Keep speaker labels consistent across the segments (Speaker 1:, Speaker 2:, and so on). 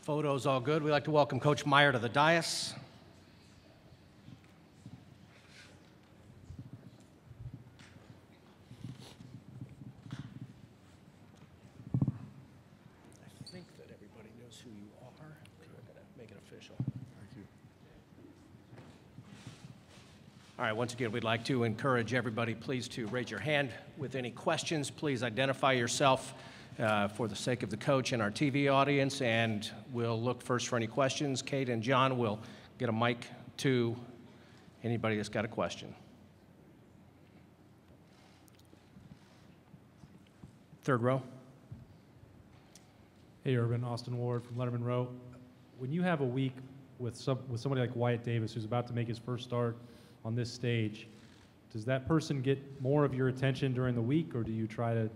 Speaker 1: Photos all good. We'd like to welcome Coach Meyer to the dais. I think that everybody knows who you are. We're going to make it official.
Speaker 2: Thank you.
Speaker 1: All right, once again, we'd like to encourage everybody, please, to raise your hand with any questions. Please identify yourself for the sake of the coach and our TV audience, and we'll look first for any questions. Kate and John will get a mic to anybody that's got a question. Third row.
Speaker 3: Hey, Urban, Austin Ward from Lettermen Row. When you have a week with somebody like Wyatt Davis, who's about to make his first start on this stage, does that person get more of your attention during the week, or do you try to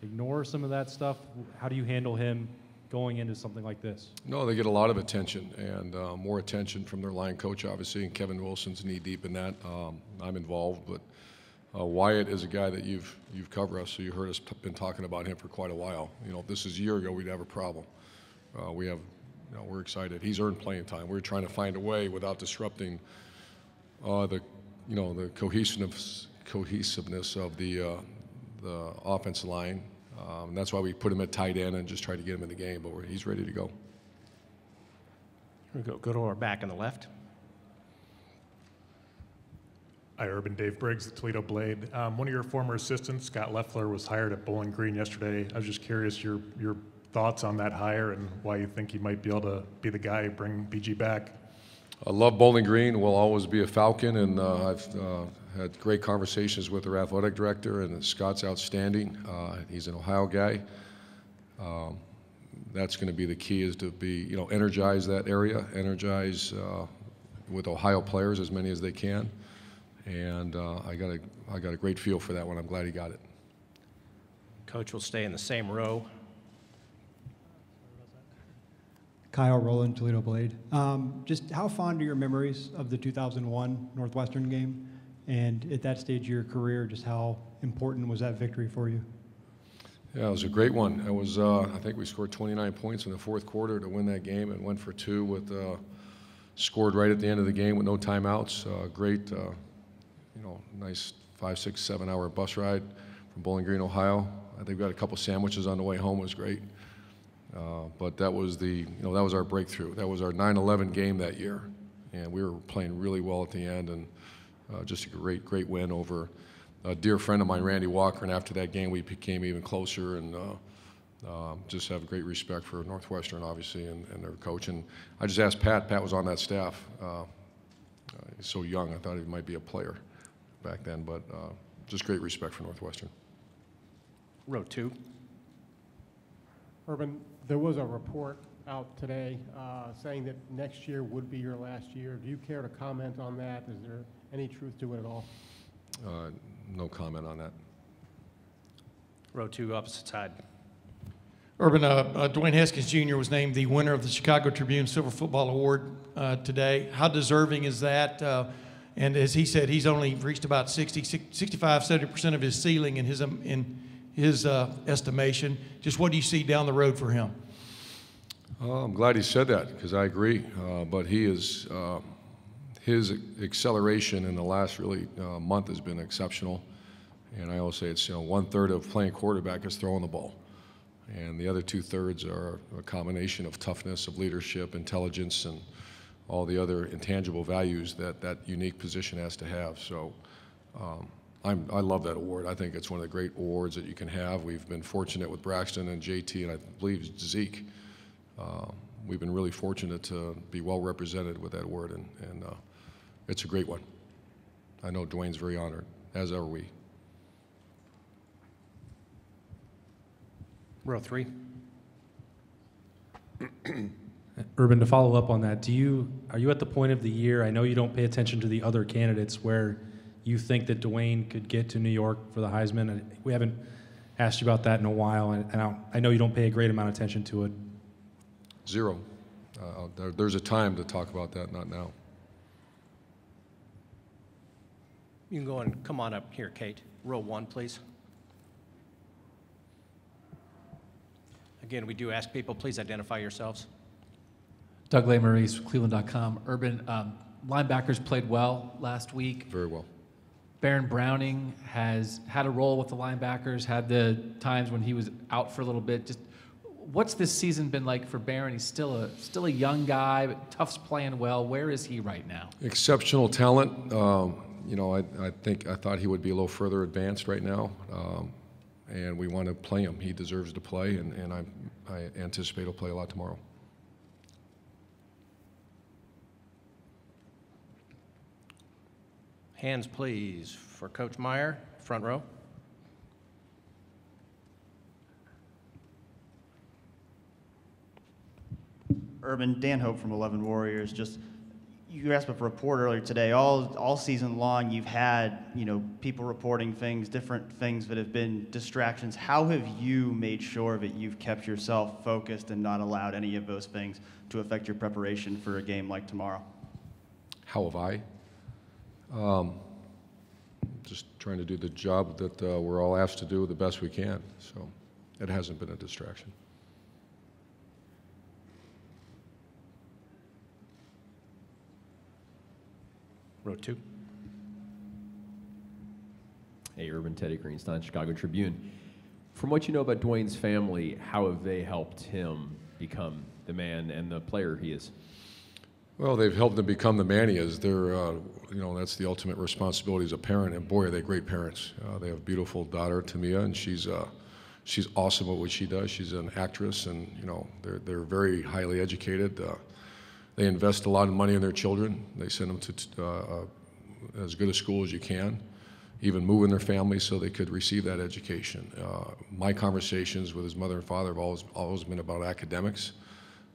Speaker 3: ignore some of that stuff? How do you handle him going into something like this?
Speaker 2: No, they get a lot of attention, and more attention from their line coach, obviously, and Kevin Wilson's knee-deep in that. I'm involved, but Wyatt is a guy that you've covered us, so you heard us been talking about him for quite a while. You know, if this is a year ago, we'd have a problem. We're excited. He's earned playing time. We're trying to find a way without disrupting the cohesiveness of the offensive line. And that's why we put him at tight end and just try to get him in the game, but he's ready to go.
Speaker 1: Here we go to our back on the left.
Speaker 4: Hi, Urban. Dave Briggs, the Toledo Blade. One of your former assistants, Scott Leffler, was hired at Bowling Green yesterday. I was just curious your thoughts on that hire and why you think he might be able to be the guy to bring BG back.
Speaker 2: I love Bowling Green. Will always be a Falcon, and I've had great conversations with their athletic director, and Scott's outstanding. He's an Ohio guy. That's going to be the key, is to be, energize that area, energize with Ohio players as many as they can. And I got a great feel for that one. I'm glad he got it.
Speaker 1: Coach will stay in the same row.
Speaker 5: Kyle Rowland, Toledo Blade. Just how fond are your memories of the 2001 Northwestern game? And at that stage of your career, just how important was that victory for you?
Speaker 2: Yeah, it was a great one. It was, I think we scored 29 points in the fourth quarter to win that game, and went for two with, scored right at the end of the game with no timeouts. Great, nice 5, 6, 7 hour bus ride from Bowling Green, Ohio. I think we got a couple sandwiches on the way home. It was great. But that was that was our breakthrough. That was our 9/11 game that year, and we were playing really well at the end, and just a great win over a dear friend of mine, Randy Walker. And after that game, we became even closer, and just have great respect for Northwestern, obviously, and their coach. And I just asked Pat. Pat was on that staff. He's so young. I thought he might be a player back then, but just great respect for Northwestern.
Speaker 1: Row 2.
Speaker 6: Urban, there was a report out today saying that next year would be your last year. Do you care to comment on that? Is there any truth to it at all?
Speaker 2: No comment on that.
Speaker 1: Row 2, opposite side.
Speaker 7: Urban, Dwayne Haskins Jr. was named the winner of the Chicago Tribune Silver Football Award today. How deserving is that? And as he said, he's only reached about 65, 70% of his ceiling in his estimation. Just what do you see down the road for him?
Speaker 2: I'm glad he said that, because I agree. But he is, his acceleration in the last month has been exceptional. And I always say it's 1/3 of playing quarterback is throwing the ball, and the other 2/3 are a combination of toughness, of leadership, intelligence, and all the other intangible values that unique position has to have. So I love that award. I think it's one of the great awards that you can have. We've been fortunate with Braxton and JT, and I believe Zeke. We've been really fortunate to be well represented with that award, and it's a great one. I know Dwayne's very honored, as are we.
Speaker 1: Row 3.
Speaker 3: Urban, to follow up on that, are you at the point of the year, I know you don't pay attention to the other candidates, where you think that Dwayne could get to New York for the Heisman? We haven't asked you about that in a while, and I know you don't pay a great amount of attention to it.
Speaker 2: Zero. There's a time to talk about that, not now.
Speaker 1: You can go and come on up here, Kate. Row 1, please. Again, we do ask people, please identify yourselves.
Speaker 8: Doug Maurice, Cleveland.com. Urban, linebackers played well last week.
Speaker 2: Very well.
Speaker 8: Baron Browning has had a role with the linebackers, had the times when he was out for a little bit. Just what's this season been like for Baron? He's still a young guy, but Tuff's playing well. Where is he right now?
Speaker 2: Exceptional talent. I thought he would be a little further advanced right now, and we want to play him. He deserves to play, and I anticipate he'll play a lot tomorrow.
Speaker 1: Hands, please, for Coach Meyer, front row.
Speaker 9: Urban, Dan Hope from 11 Warriors. Just, you asked about a report earlier today. All season long, you've had people reporting things, different things that have been distractions. How have you made sure that you've kept yourself focused and not allowed any of those things to affect your preparation for a game like tomorrow?
Speaker 2: How have I? Just trying to do the job that we're all asked to do the best we can. So it hasn't been a distraction.
Speaker 1: Row 2.
Speaker 10: Hey, Urban, Teddy Greenstein, Chicago Tribune. From what you know about Dwayne's family, how have they helped him become the man and the player he is?
Speaker 2: Well, they've helped him become the man he is. That's the ultimate responsibility as a parent, and boy, are they great parents. They have a beautiful daughter, Tamia, and she's awesome at what she does. She's an actress, and they're very highly educated. They invest a lot of money in their children. They send them to as good a school as you can, even move in their family so they could receive that education. My conversations with his mother and father have always been about academics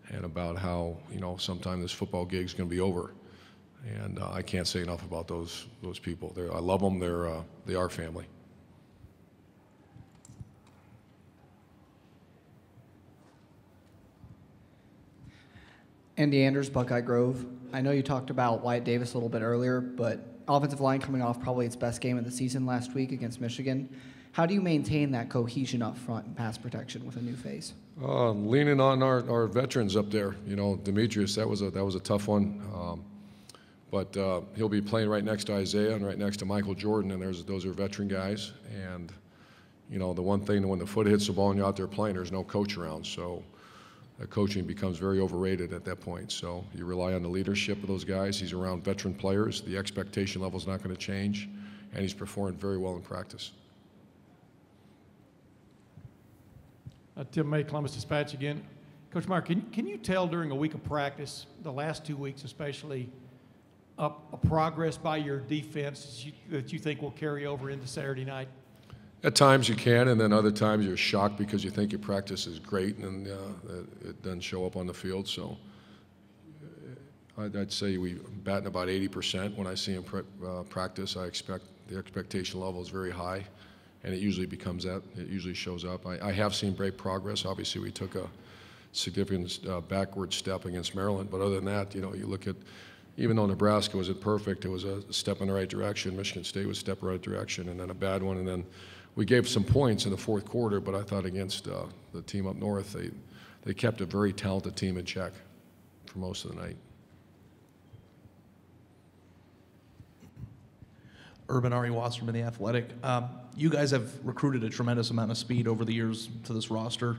Speaker 2: and about how sometime this football gig's going to be over. And I can't say enough about those people. I love them. They are family.
Speaker 11: Andy Anders, Buckeye Grove. I know you talked about Wyatt Davis a little bit earlier, but offensive line coming off probably its best game of the season last week against Michigan. How do you maintain that cohesion up front and pass protection with a new face?
Speaker 2: Leaning on our veterans up there. Demetrius, that was a tough one. But he'll be playing right next to Isaiah and right next to Michael Jordan, and those are veteran guys. And the one thing, when the foot hits the ball and you're out there playing, there's no coach around. So coaching becomes very overrated at that point. So you rely on the leadership of those guys. He's around veteran players. The expectation level is not going to change, and he's performed very well in practice.
Speaker 7: Tim May, Columbus Dispatch again. Coach Meyer, can you tell during a week of practice, the last 2 weeks especially, a progress by your defense that you think will carry over into Saturday night?
Speaker 2: At times you can, and then other times you're shocked because you think your practice is great and it doesn't show up on the field. So I'd say we batting about 80%. When I see him practice, I expect the expectation level is very high, and it usually becomes that. It usually shows up. I have seen great progress. Obviously, we took a significant backward step against Maryland, but other than that, you look at, even though Nebraska wasn't perfect, it was a step in the right direction. Michigan State was a step in the right direction, and then a bad one, and then we gave some points in the fourth quarter, but I thought against the team up north, they kept a very talented team in check for most of the night.
Speaker 12: Urban, Ari Wasserman, The Athletic. You guys have recruited a tremendous amount of speed over the years to this roster.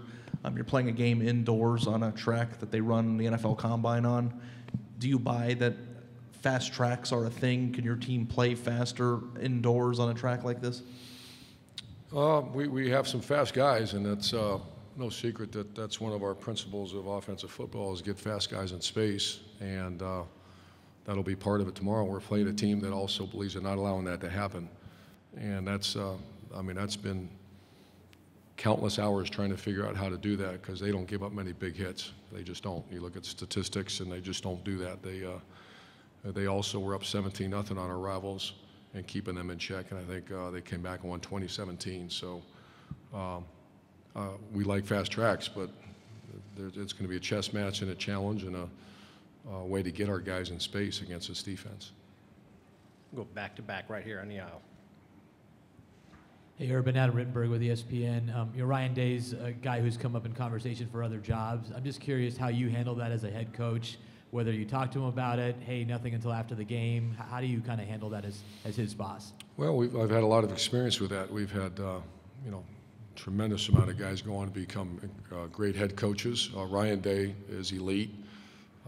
Speaker 12: You're playing a game indoors on a track that they run the NFL Combine on. Do you buy that fast tracks are a thing? Can your team play faster indoors on a track like this?
Speaker 2: We have some fast guys, and that's no secret that that's one of our principles of offensive football is get fast guys in space, and that'll be part of it tomorrow. We're playing a team that also believes in not allowing that to happen, and that's been countless hours trying to figure out how to do that because they don't give up many big hits. They just don't. You look at statistics, and they just don't do that. They also were up 17-0 on our rivals and keeping them in check, and I think they came back and won 2017. So we like fast tracks, but it's going to be a chess match and a challenge and a way to get our guys in space against this defense.
Speaker 1: Go back to back right here on the aisle.
Speaker 13: Hey, Urban, Adam Rittenberg with ESPN. Ryan Day's a guy who's come up in conversation for other jobs. I'm just curious how you handle that as a head coach, whether you talk to him about it, hey, nothing until after the game. How do you kind of handle that as his boss?
Speaker 2: Well, I've had a lot of experience with that. We've had, tremendous amount of guys go on to become great head coaches. Ryan Day is elite.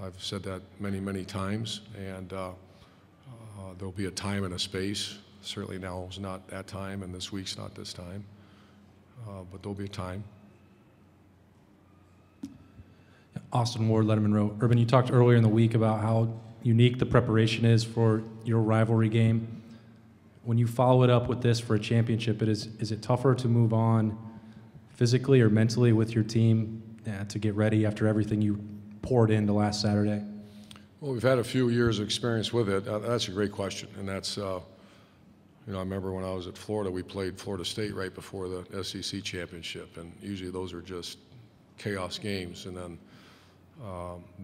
Speaker 2: I've said that many, many times, and there'll be a time and a space. Certainly now is not that time, and this week's not this time, but there'll be a time.
Speaker 3: Austin Ward, Lettermen Row. Urban, you talked earlier in the week about how unique the preparation is for your rivalry game. When you follow it up with this for a championship, is it tougher to move on physically or mentally with your team to get ready after everything you poured into last Saturday?
Speaker 2: Well, we've had a few years of experience with it. That's a great question, and that's, I remember when I was at Florida, we played Florida State right before the SEC championship, and usually those are just chaos games. And then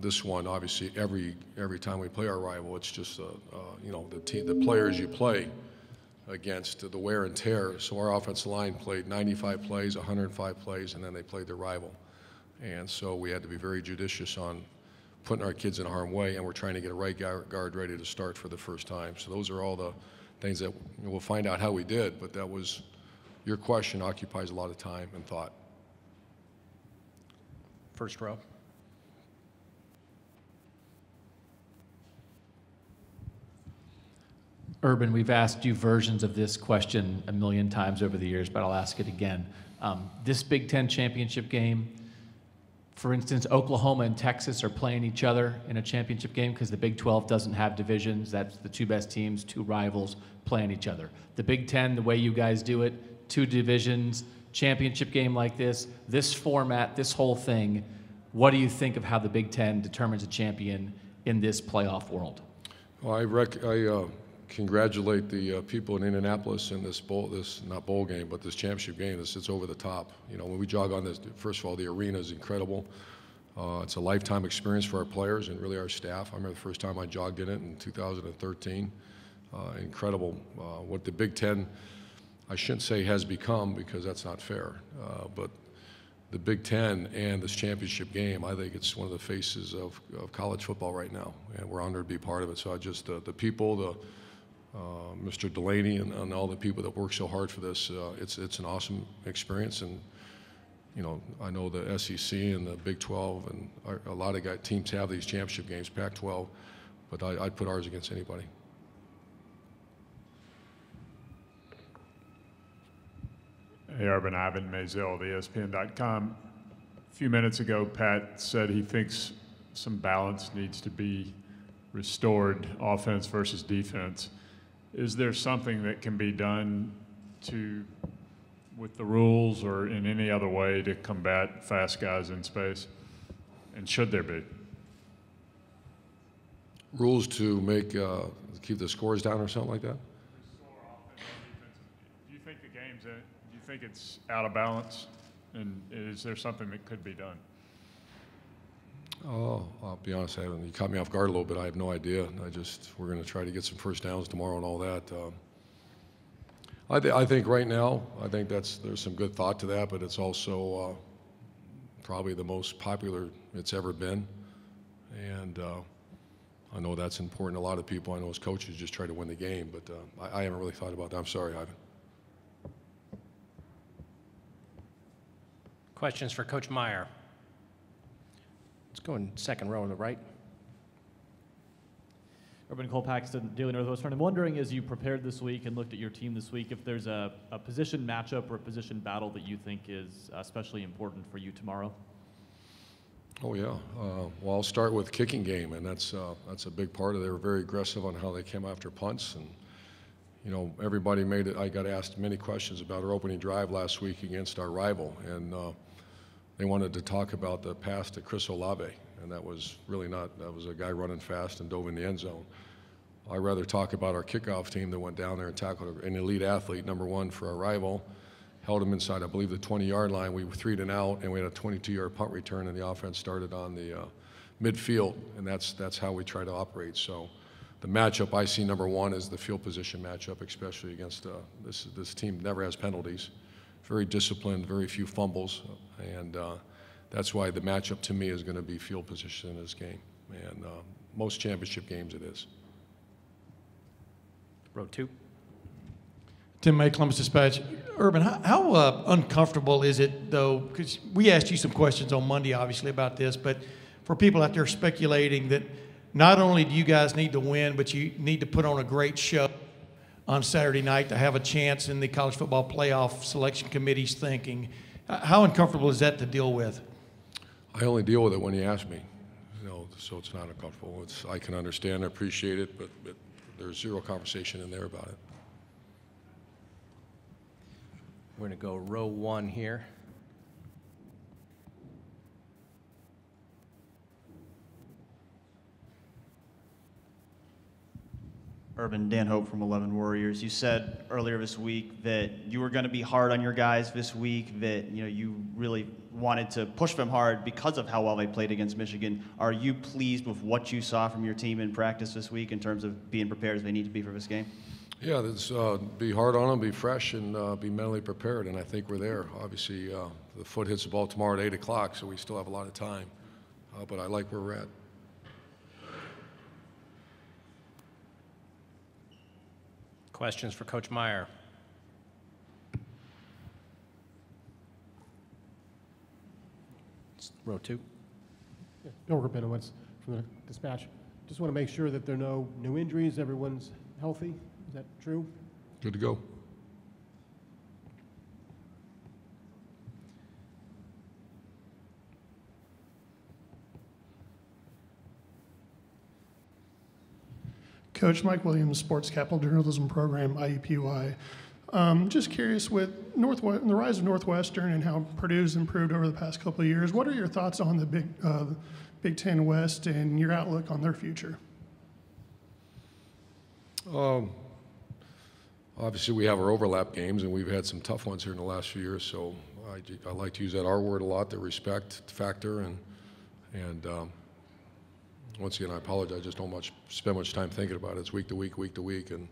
Speaker 2: this one, obviously, every time we play our rival, it's just the players you play against, the wear and tear. So our offensive line played 95 plays, 105 plays, and then they played their rival. And so we had to be very judicious on putting our kids in harm's way, and we're trying to get a right guard ready to start for the first time. So those are all the things that we'll find out how we did, but that was, your question occupies a lot of time and thought.
Speaker 1: First row.
Speaker 8: Urban, we've asked you versions of this question a million times over the years, but I'll ask it again. This Big Ten championship game, for instance, Oklahoma and Texas are playing each other in a championship game because the Big 12 doesn't have divisions. That's the two best teams, two rivals playing each other. The Big Ten, the way you guys do it, two divisions, championship game like this format, this whole thing, what do you think of how the Big Ten determines a champion in this playoff world?
Speaker 2: Well, I congratulate the people in Indianapolis in this not bowl game, but this championship game. It's over the top. When we jog on this, first of all, the arena is incredible. It's a lifetime experience for our players and really our staff. I remember the first time I jogged in it in 2013. Incredible. What the Big Ten, I shouldn't say has become because that's not fair, but the Big Ten and this championship game, I think it's one of the faces of college football right now, and we're honored to be part of it. So I just, the people, Mr. Delaney and all the people that work so hard for this, it's an awesome experience. And I know the SEC and the Big 12 and a lot of teams have these championship games, Pac-12, but I'd put ours against anybody.
Speaker 14: Hey, Urban, Ivan Mazel of ESPN.com. A few minutes ago, Pat said he thinks some balance needs to be restored, offense versus defense. Is there something that can be done with the rules or in any other way to combat fast guys in space? And should there be?
Speaker 2: Rules to keep the scores down or something like that?
Speaker 14: Do you think the game's do you think it's out of balance? And is there something that could be done?
Speaker 2: Oh, I'll be honest, you caught me off guard a little bit. I have no idea. We're going to try to get some first downs tomorrow and all that. I think right now, there's some good thought to that, but it's also probably the most popular it's ever been. And I know that's important to a lot of people. I know as coaches just try to win the game, but I haven't really thought about that. I'm sorry, Ivan.
Speaker 1: Questions for Coach Meyer? Let's go in second row on the right.
Speaker 15: Urban, Cole Paxton, Daily Northwestern. I'm wondering, as you prepared this week and looked at your team this week, if there's a position matchup or a position battle that you think is especially important for you tomorrow?
Speaker 2: Oh, yeah. Well, I'll start with kicking game, and that's a big part of it. They were very aggressive on how they came after punts. And, everybody made it. I got asked many questions about our opening drive last week against our rival. And they wanted to talk about the pass to Chris Olave, and that was really not, that was a guy running fast and dove in the end zone. I'd rather talk about our kickoff team that went down there and tackled an elite athlete, number one for our rival, held him inside, I believe, the 20-yard line. We were 3'd and out, and we had a 22-yard punt return, and the offense started on the midfield, and that's how we try to operate. So the matchup I see number one is the field position matchup, especially against this team never has penalties. Very disciplined, very few fumbles, and that's why the matchup to me is going to be field position in this game. And most championship games it is.
Speaker 1: Row 2.
Speaker 7: Tim May, Columbus Dispatch. Urban, how uncomfortable is it, though, because we asked you some questions on Monday, obviously, about this, but for people out there speculating that not only do you guys need to win, but you need to put on a great show on Saturday night to have a chance in the college football playoff selection committee's thinking. How uncomfortable is that to deal with?
Speaker 2: I only deal with it when you ask me, so it's not uncomfortable. I can understand and appreciate it, but there's zero conversation in there about it.
Speaker 1: We're going to go row 1 here.
Speaker 9: Urban, Dan Hope from 11 Warriors. You said earlier this week that you were going to be hard on your guys this week, that you really wanted to push them hard because of how well they played against Michigan. Are you pleased with what you saw from your team in practice this week in terms of being prepared as they need to be for this game?
Speaker 2: Yeah, be hard on them, be fresh, and be mentally prepared, and I think we're there. Obviously, the foot hits the ball tomorrow at 8 o'clock, so we still have a lot of time, but I like where we're at.
Speaker 1: Questions for Coach Meyer? Row 2.
Speaker 6: Yeah, Bill Rabinowitz from the Dispatch. Just want to make sure that there are no new injuries. Everyone's healthy. Is that true?
Speaker 2: Good to go.
Speaker 16: Coach Mike Williams, Sports Capital Journalism Program, IUPUI. Just curious, with the rise of Northwestern and how Purdue's improved over the past couple of years, what are your thoughts on the Big Ten West and your outlook on their future?
Speaker 2: Obviously, we have our overlap games, and we've had some tough ones here in the last few years, so I like to use that R word a lot, the respect factor, and once again, I apologize. I just don't spend much time thinking about it. It's week to week, and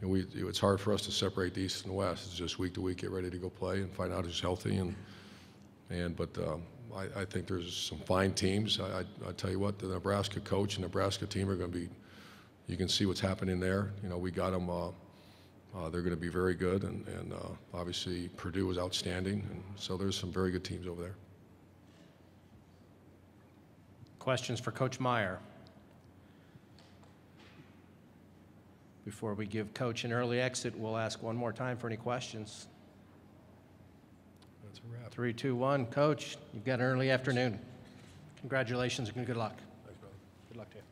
Speaker 2: it's hard for us to separate the East and the West. It's just week to week, get ready to go play and find out who's healthy. But I think there's some fine teams. I tell you what, the Nebraska coach and Nebraska team are going to be. You can see what's happening there. We got them. They're going to be very good, and obviously Purdue was outstanding, and so there's some very good teams over there.
Speaker 1: Questions for Coach Meyer? Before we give Coach an early exit, we'll ask one more time for any questions.
Speaker 2: That's a wrap.
Speaker 1: 3, 2, 1. Coach, you've got an early afternoon. Congratulations and good luck.
Speaker 2: Thanks, brother.
Speaker 1: Good luck to you.